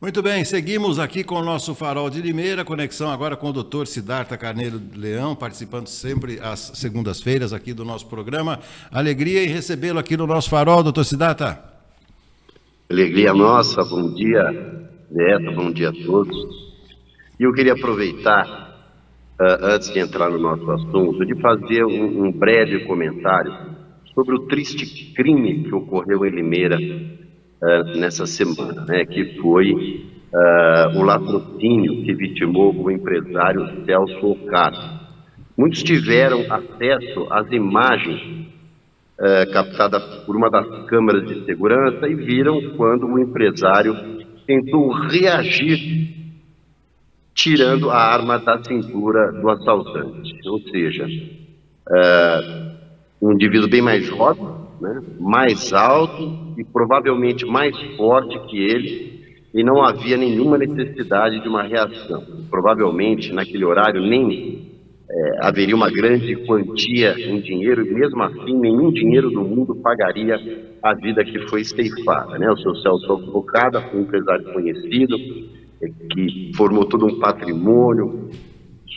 Muito bem, seguimos aqui com o nosso Farol de Limeira, conexão agora com o Dr. Siddhartha Carneiro Leão, participando sempre às segundas-feiras aqui do nosso programa. Alegria em recebê-lo aqui no nosso Farol, Dr. Siddhartha. Alegria nossa, bom dia, Neto, bom dia a todos. E eu queria aproveitar, antes de entrar no nosso assunto, de fazer um breve comentário sobre o triste crime que ocorreu em Limeira nessa semana, né, que foi o latrocínio que vitimou o empresário Celso Ocado. Muitos tiveram acesso às imagens captadas por uma das câmeras de segurança e viram quando o empresário tentou reagir tirando a arma da cintura do assaltante. Ou seja, um indivíduo bem mais jovem, né, mais alto e provavelmente mais forte que ele, e não havia nenhuma necessidade de uma reação. Provavelmente, naquele horário, nem haveria uma grande quantia em dinheiro, e mesmo assim, nenhum dinheiro do mundo pagaria a vida que foi ceifada, né? O seu Celso Ocado foi um empresário conhecido, que formou todo um patrimônio,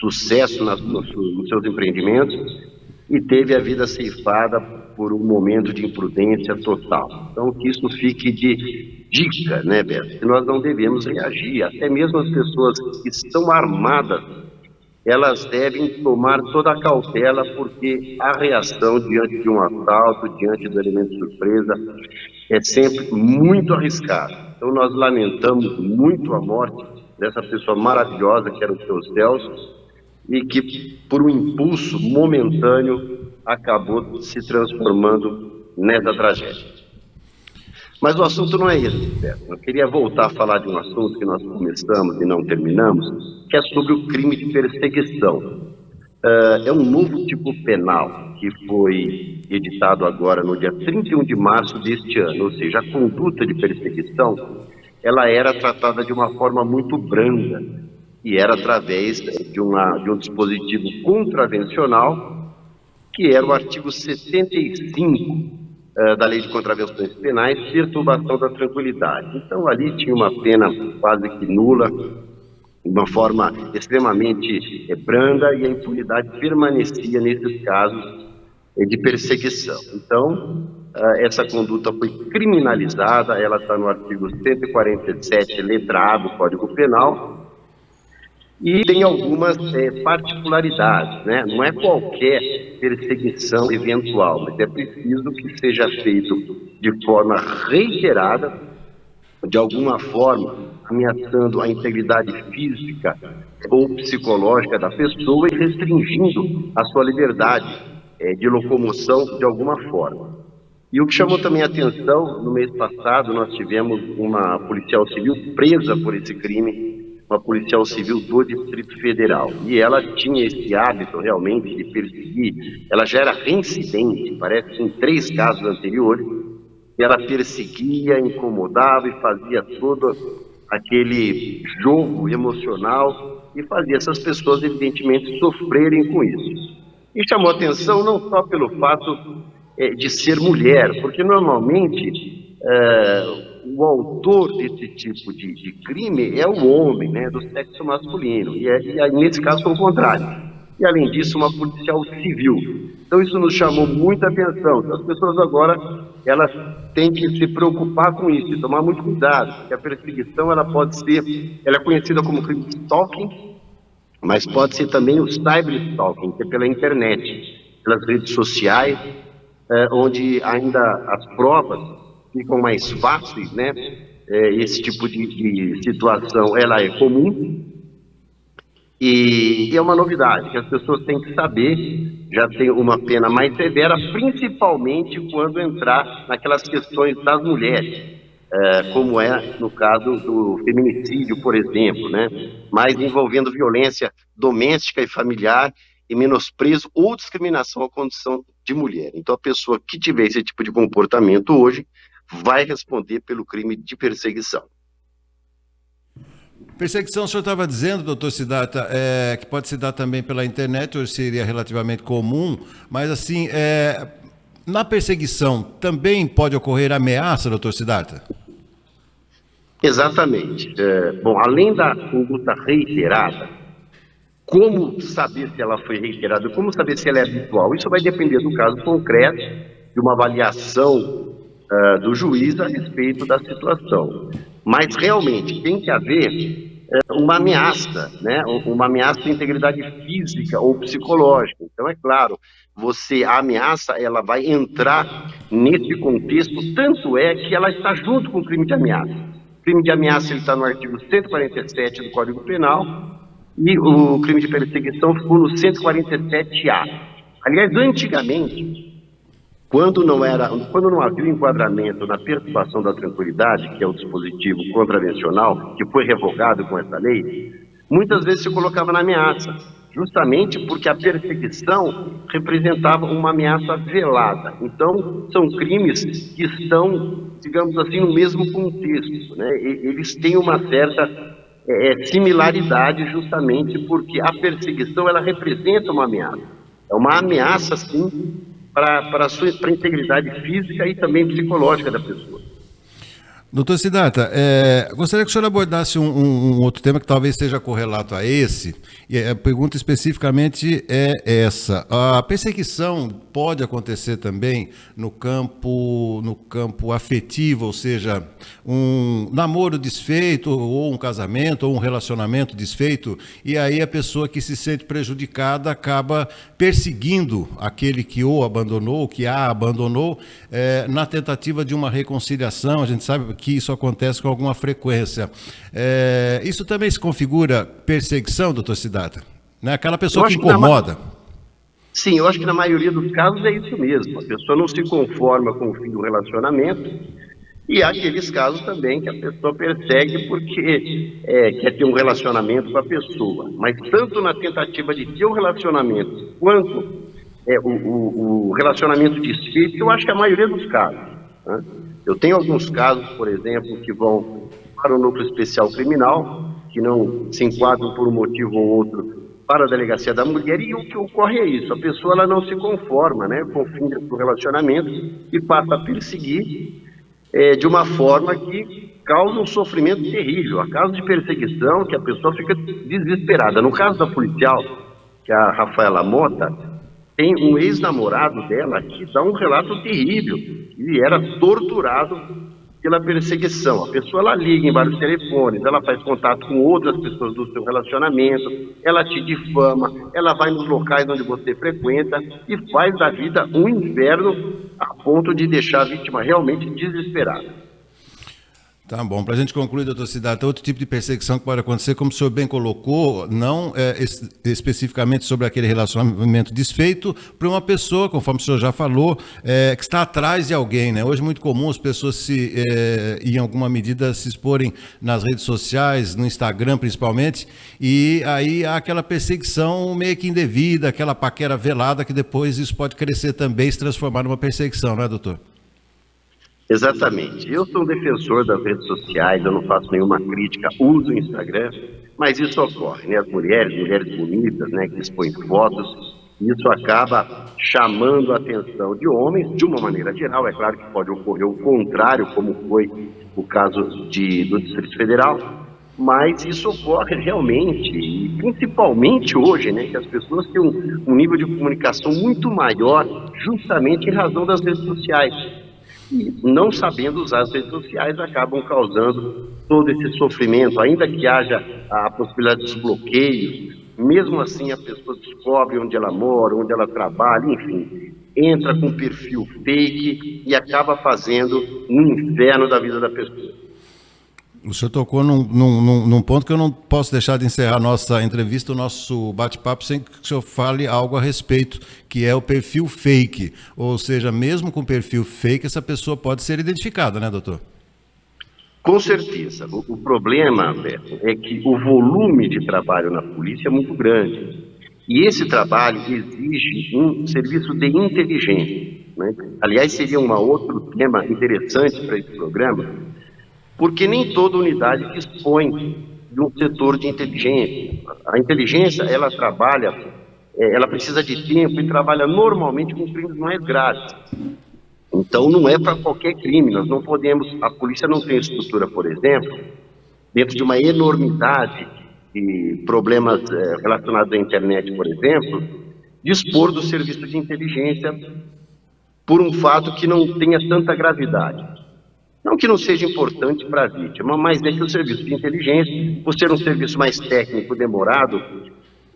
sucesso nos seus empreendimentos, e teve a vida ceifada por um momento de imprudência total. Então, que isso fique de dica, né, Beto? Que nós não devemos reagir. Até mesmo as pessoas que estão armadas, elas devem tomar toda a cautela, porque a reação diante de um assalto, diante do elemento de surpresa, é sempre muito arriscada. Então, nós lamentamos muito a morte dessa pessoa maravilhosa que era o seu Celso, e que, por um impulso momentâneo, acabou se transformando nessa tragédia. Mas o assunto não é esse, certo? Eu queria voltar a falar de um assunto que nós começamos e não terminamos, que é sobre o crime de perseguição. É um novo tipo penal que foi editado agora no dia 31 de março deste ano, ou seja, a conduta de perseguição, ela era tratada de uma forma muito branda, e era através de um dispositivo contravencional, que era o artigo 75 da Lei de Contravenções Penais, perturbação da tranquilidade. Então, ali tinha uma pena quase que nula, de uma forma extremamente branda, e a impunidade permanecia nesses casos de perseguição. Então, essa conduta foi criminalizada, ela está no artigo 147, letra A do Código Penal, e tem algumas particularidades, né? Não é qualquer perseguição eventual, mas é preciso que seja feito de forma reiterada, de alguma forma ameaçando a integridade física ou psicológica da pessoa e restringindo a sua liberdade de locomoção de alguma forma. E o que chamou também a atenção, no mês passado nós tivemos uma policial civil presa por esse crime, uma policial civil do Distrito Federal, e ela tinha esse hábito realmente de perseguir. Ela já era reincidente, parece que em 3 casos anteriores, e ela perseguia, incomodava e fazia todo aquele jogo emocional e fazia essas pessoas evidentemente sofrerem com isso. E chamou a atenção não só pelo fato de ser mulher, porque normalmente o autor desse tipo de crime é o homem, né, do sexo masculino, e aí, nesse caso foi o contrário. E além disso, uma policial civil. Então isso nos chamou muita atenção. As pessoas agora, elas têm que se preocupar com isso e tomar muito cuidado, porque a perseguição ela é conhecida como crime de stalking, mas pode ser também o cyberstalking, que é pela internet, pelas redes sociais, onde ainda as provas ficam mais fáceis, né? Esse tipo de situação, ela é comum e é uma novidade que as pessoas têm que saber. Já tem uma pena mais severa, principalmente quando entrar naquelas questões das mulheres, como é no caso do feminicídio, por exemplo, né? Mas envolvendo violência doméstica e familiar e menosprezo ou discriminação à condição de mulher. Então, a pessoa que tiver esse tipo de comportamento hoje vai responder pelo crime de perseguição. Perseguição, o senhor estava dizendo, doutor Siddhartha, que pode se dar também pela internet, hoje seria relativamente comum, mas assim, na perseguição também pode ocorrer ameaça, doutor Siddhartha? Exatamente. Bom, além da conduta reiterada, como saber se ela foi reiterada, como saber se ela é habitual? Isso vai depender do caso concreto, de uma avaliação do juiz a respeito da situação. Mas realmente tem que haver uma ameaça, né? Uma ameaça à integridade física ou psicológica. Então, é claro, a ameaça, ela vai entrar nesse contexto, tanto é que ela está junto com o crime de ameaça. O crime de ameaça está no artigo 147 do Código Penal, e o crime de perseguição ficou no 147A. Aliás, antigamente, quando não havia o enquadramento na perturbação da tranquilidade, que é o dispositivo contravencional, que foi revogado com essa lei, muitas vezes se colocava na ameaça, justamente porque a perseguição representava uma ameaça velada. Então, são crimes que estão, digamos assim, no mesmo contexto, né? Eles têm uma certa similaridade, justamente porque a perseguição, ela representa uma ameaça. É uma ameaça, sim, para a integridade física e também psicológica da pessoa. Doutor Siddhartha, gostaria que o senhor abordasse um outro tema que talvez seja correlato a esse, e a pergunta especificamente é essa. A perseguição pode acontecer também no campo afetivo, ou seja, um namoro desfeito, ou um casamento, ou um relacionamento desfeito, e aí a pessoa que se sente prejudicada acaba perseguindo aquele que o abandonou, que a abandonou, na tentativa de uma reconciliação. A gente sabe que isso acontece com alguma frequência. Isso também se configura perseguição, doutor Siddhartha? Né? Aquela pessoa que incomoda. Sim, eu acho que na maioria dos casos é isso mesmo. A pessoa não se conforma com o fim do relacionamento, e há aqueles casos também que a pessoa persegue porque quer ter um relacionamento com a pessoa. Mas tanto na tentativa de ter um relacionamento, quanto o relacionamento desfeito, eu acho que a maioria dos casos, né? Eu tenho alguns casos, por exemplo, que vão para o núcleo especial criminal, que não se enquadram por um motivo ou outro para a delegacia da mulher, e o que ocorre é isso: a pessoa, ela não se conforma, né, com o fim do relacionamento e passa a perseguir de uma forma que causa um sofrimento terrível. Há casos de perseguição que a pessoa fica desesperada. No caso da policial, que é a Rafaela Mota, tem um ex-namorado dela que dá um relato terrível. Ele era torturado pela perseguição. A pessoa, ela liga em vários telefones, ela faz contato com outras pessoas do seu relacionamento, ela te difama, ela vai nos locais onde você frequenta e faz da vida um inferno, a ponto de deixar a vítima realmente desesperada. Tá bom. Para a gente concluir, doutor Siddhartha, outro tipo de perseguição que pode acontecer, como o senhor bem colocou, não especificamente sobre aquele relacionamento desfeito, para uma pessoa, conforme o senhor já falou, que está atrás de alguém, né? Hoje é muito comum as pessoas em alguma medida, se exporem nas redes sociais, no Instagram principalmente, e aí há aquela perseguição meio que indevida, aquela paquera velada, que depois isso pode crescer também e se transformar numa perseguição, não é, doutor? Exatamente. Eu sou um defensor das redes sociais, eu não faço nenhuma crítica, uso o Instagram, mas isso ocorre, né? As mulheres bonitas, né, que expõem fotos, isso acaba chamando a atenção de homens, de uma maneira geral. É claro que pode ocorrer o contrário, como foi o caso do Distrito Federal, mas isso ocorre realmente, e principalmente hoje, né, que as pessoas têm um nível de comunicação muito maior, justamente em razão das redes sociais. E não sabendo usar as redes sociais, acabam causando todo esse sofrimento. Ainda que haja a possibilidade de bloqueios, mesmo assim a pessoa descobre onde ela mora, onde ela trabalha, enfim, entra com perfil fake e acaba fazendo um inferno da vida da pessoa. O senhor tocou num ponto que eu não posso deixar de encerrar a nossa entrevista, o nosso bate-papo, sem que o senhor fale algo a respeito, que é o perfil fake. Ou seja, mesmo com perfil fake, essa pessoa pode ser identificada, né, doutor? Com certeza. O problema, Beto, é que o volume de trabalho na polícia é muito grande. E esse trabalho exige um serviço de inteligência, né? Aliás, seria um outro tema interessante para esse programa, porque nem toda unidade dispõe de um setor de inteligência. A inteligência, ela trabalha, ela precisa de tempo e trabalha normalmente com crimes mais graves. Então, não é para qualquer crime. Nós não podemos, a polícia não tem estrutura, por exemplo, dentro de uma enormidade de problemas relacionados à internet, por exemplo, dispor do serviço de inteligência por um fato que não tenha tanta gravidade. Não que não seja importante para a vítima, mas é que o serviço de inteligência, por ser um serviço mais técnico, demorado,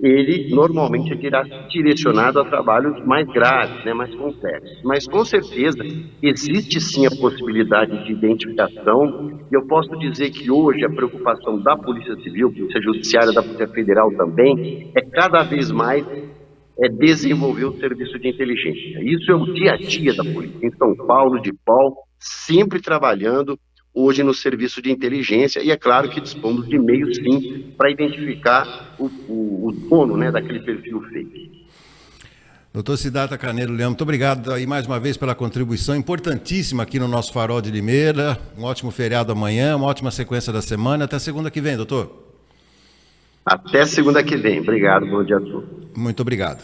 ele normalmente irá direcionado a trabalhos mais graves, né, mais complexos. Mas, com certeza, existe sim a possibilidade de identificação, e eu posso dizer que hoje a preocupação da Polícia Civil, Polícia Judiciária, da Polícia Federal também, é cada vez mais desenvolver o serviço de inteligência. Isso é o dia a dia da polícia. Em São Paulo, de Paul, sempre trabalhando hoje no serviço de inteligência, e é claro que dispomos de meios, sim, para identificar o dono, né, daquele perfil fake. Doutor Siddhartha Carneiro Leão, muito obrigado aí mais uma vez pela contribuição importantíssima aqui no nosso Farol de Limeira. Um ótimo feriado amanhã, uma ótima sequência da semana. Até segunda que vem, doutor. Até segunda que vem. Obrigado, bom dia a todos. Muito obrigado.